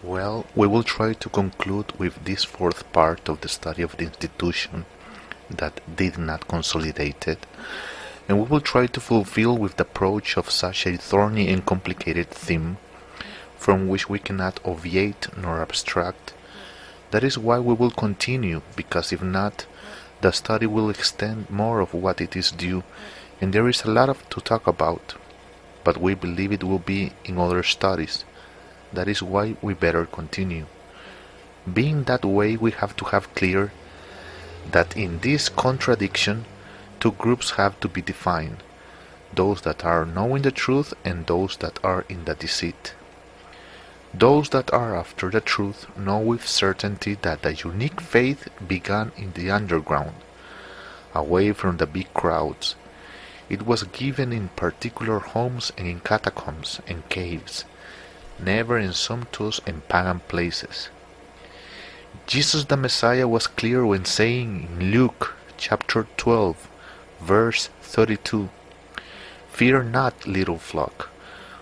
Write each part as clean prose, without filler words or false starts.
Well, we will try to conclude with this fourth part of the study of the institution that did not consolidate it, and we will try to fulfill with the approach of such a thorny and complicated theme from which we cannot obviate nor abstract. That is why we will continue, because if not, the study will extend more of what it is due, and there is a lot to talk about, but we believe it will be in other studies. That is why we better continue. Being that way, we have to have clear that in this contradiction, two groups have to be defined, those that are knowing the truth and those that are in the deceit. Those that are after the truth know with certainty that the unique faith began in the underground, away from the big crowds. It was given in particular homes and in catacombs and caves, never in sumptuous and pagan places. Jesus the Messiah was clear when saying in Luke chapter 12, verse 32, "Fear not, little flock,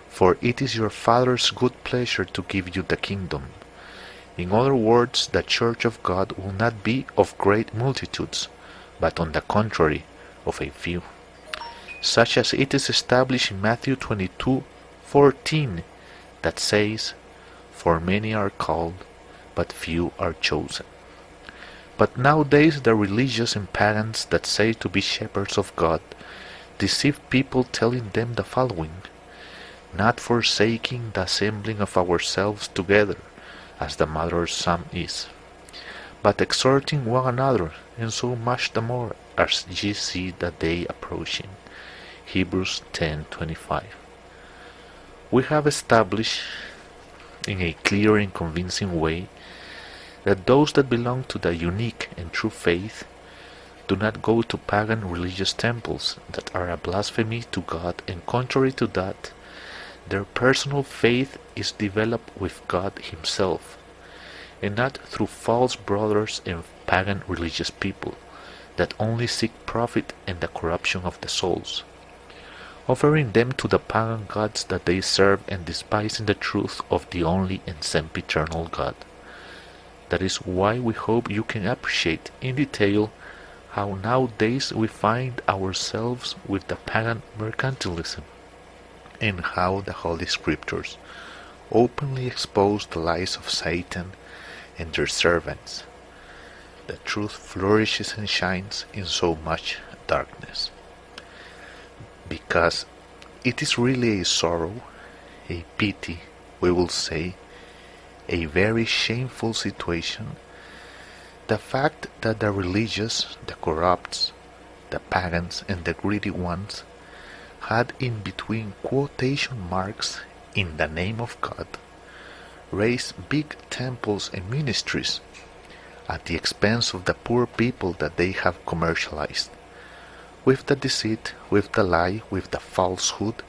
for it is your Father's good pleasure to give you the kingdom." In other words, the church of God will not be of great multitudes, but on the contrary, of a few, such as it is established in Matthew 22:14, that says, "For many are called, but few are chosen." But nowadays the religious and pagans that say to be shepherds of God deceive people, telling them the following: "Not forsaking the assembling of ourselves together, as the manner of some is, but exhorting one another, and so much the more as ye see the day approaching." Hebrews 10:25. We have established in a clear and convincing way that those that belong to the unique and true faith do not go to pagan religious temples that are a blasphemy to God, and contrary to that, their personal faith is developed with God Himself, and not through false brothers and pagan religious people that only seek profit and the corruption of the souls, offering them to the pagan gods that they serve and despising the truth of the only and sempiternal God. That is why we hope you can appreciate in detail how nowadays we find ourselves with the pagan mercantilism, and how the Holy Scriptures openly expose the lies of Satan and their servants. The truth flourishes and shines in so much darkness, because it is really a sorrow, a pity, we will say, a very shameful situation, the fact that the religious, the corrupts, the pagans, and the greedy ones had in between quotation marks "in the name of God" raised big temples and ministries at the expense of the poor people that they have commercialized, with the deceit, with the lie, with the falsehood,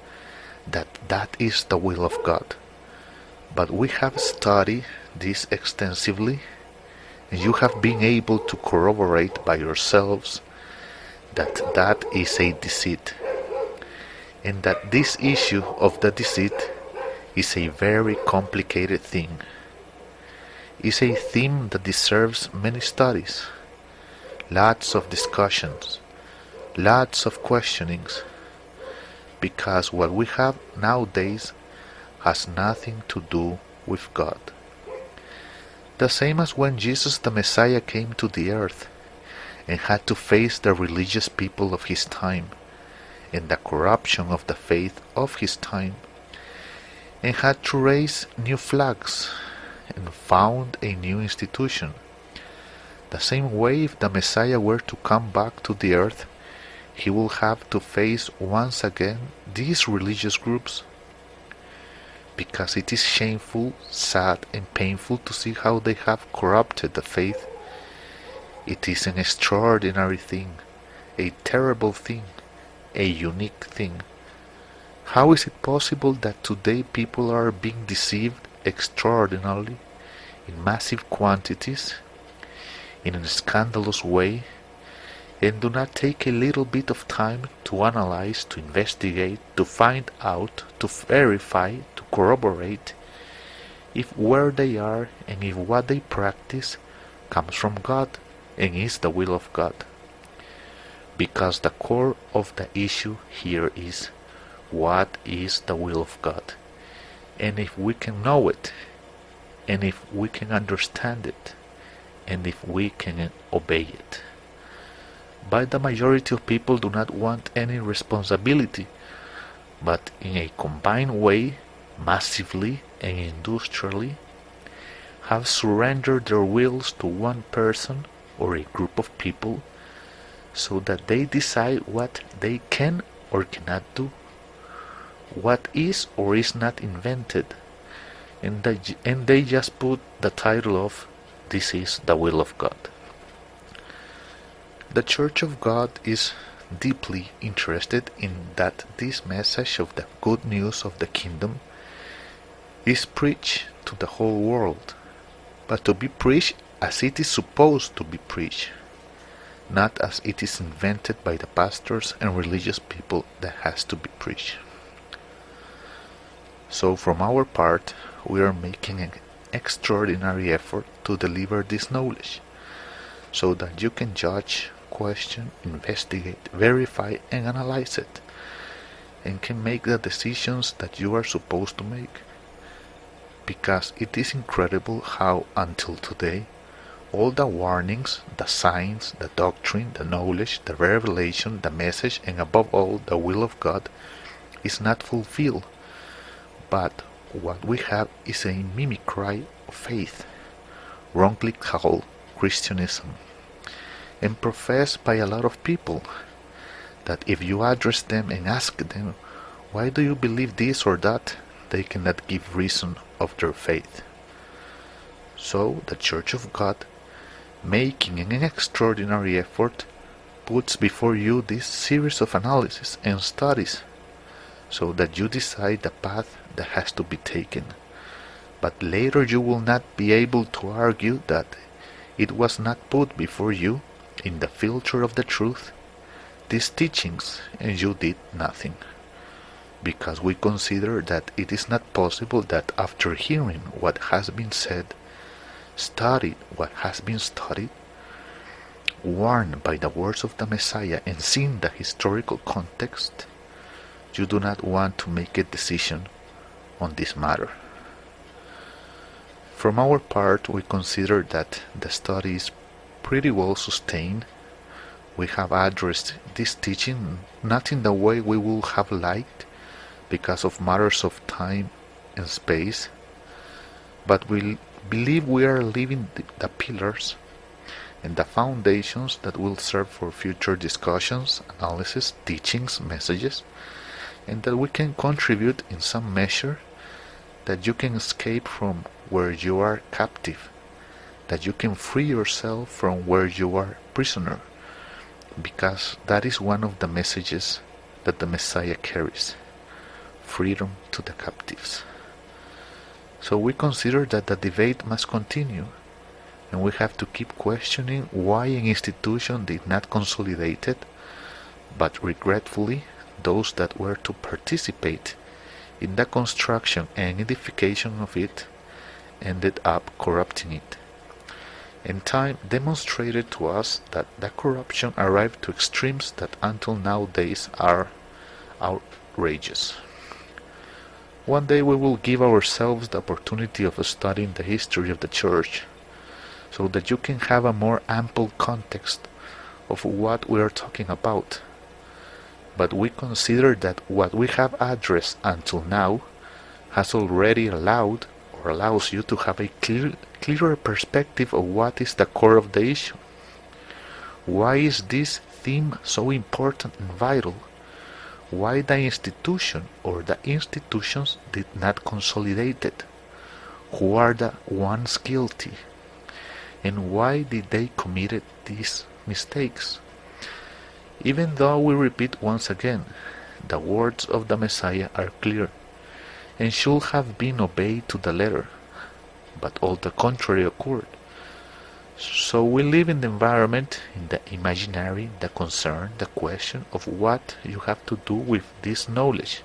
that is the will of God. But we have studied this extensively, and you have been able to corroborate by yourselves that is a deceit, and that this issue of the deceit is a very complicated thing, is a theme that deserves many studies, lots of discussions, lots of questionings, because what we have nowadays has nothing to do with God. The same as when Jesus the Messiah came to the earth and had to face the religious people of his time and the corruption of the faith of his time, and had to raise new flags and found a new institution. The same way, if the Messiah were to come back to the earth, he will have to face once again these religious groups, because it is shameful, sad, and painful to see how they have corrupted the faith. It is an extraordinary thing, a terrible thing, a unique thing. How is it possible that today people are being deceived extraordinarily, in massive quantities, in a scandalous way, and do not take a little bit of time to analyze, to investigate, to find out, to verify, to corroborate, if where they are and if what they practice comes from God and is the will of God. Because the core of the issue here is, what is the will of God? And if we can know it, and if we can understand it, and if we can obey it. But the majority of people do not want any responsibility, but in a combined way, massively and industrially, have surrendered their wills to one person or a group of people so that they decide what they can or cannot do, what is or is not invented, and they just put the title of "This is the will of God." The Church of God is deeply interested in that this message of the good news of the kingdom is preached to the whole world, but to be preached as it is supposed to be preached, not as it is invented by the pastors and religious people that has to be preached. So from our part, we are making an extraordinary effort to deliver this knowledge, so that you can judge, question, investigate, verify, and analyze it, and can make the decisions that you are supposed to make. Because it is incredible how, until today, all the warnings, the signs, the doctrine, the knowledge, the revelation, the message, and above all, the will of God is not fulfilled. But what we have is a mimicry of faith, wrongly called Christianism, and professed by a lot of people, that if you address them and ask them, why do you believe this or that, they cannot give reason of their faith. So the Church of God, making an extraordinary effort, puts before you this series of analysis and studies, so that you decide the path that has to be taken. But later you will not be able to argue that it was not put before you in the filter of the truth, these teachings, and you did nothing. Because we consider that it is not possible that after hearing what has been said, studied what has been studied, warned by the words of the Messiah and seen the historical context, you do not want to make a decision on this matter. From our part, we consider that the study is pretty well sustained. We have addressed this teaching not in the way we would have liked because of matters of time and space, but we believe we are leaving the pillars and the foundations that will serve for future discussions, analysis, teachings, messages, and that we can contribute in some measure, that you can escape from where you are captive, that you can free yourself from where you are prisoner, because that is one of the messages that the Messiah carries, freedom to the captives. So we consider that the debate must continue, and we have to keep questioning why an institution did not consolidate it, but regretfully those that were to participate in the construction and edification of it ended up corrupting it. And time demonstrated to us that the corruption arrived to extremes that until nowadays are outrageous. One day we will give ourselves the opportunity of studying the history of the Church, so that you can have a more ample context of what we are talking about. But we consider that what we have addressed until now has already allowed or allows you to have a clearer perspective of what is the core of the issue. Why is this theme so important and vital? Why the institution or the institutions did not consolidate it? Who are the ones guilty? And why did they commit these mistakes? Even though we repeat once again, the words of the Messiah are clear and should have been obeyed to the letter, but all the contrary occurred. So we live in the environment, in the imaginary, the concern, the question of what you have to do with this knowledge.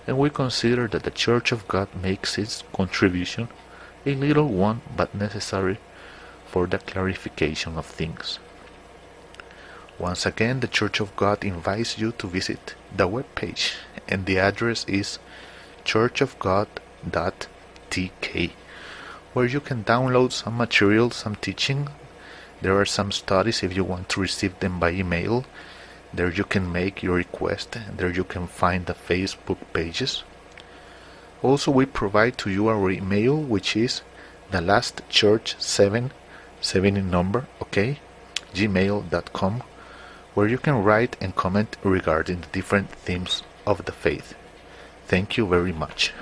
and we consider that the Church of God makes its contribution, a little one but necessary for the clarification of things. Once again, the Church of God invites you to visit the webpage, and the address is churchofgod.tk, where you can download some material, some teaching. There are some studies if you want to receive them by email. There you can make your request. There you can find the Facebook pages. Also, we provide to you our email, which is the last church 7 in number, okay, gmail.com, where you can write and comment regarding the different themes of the faith. Thank you very much.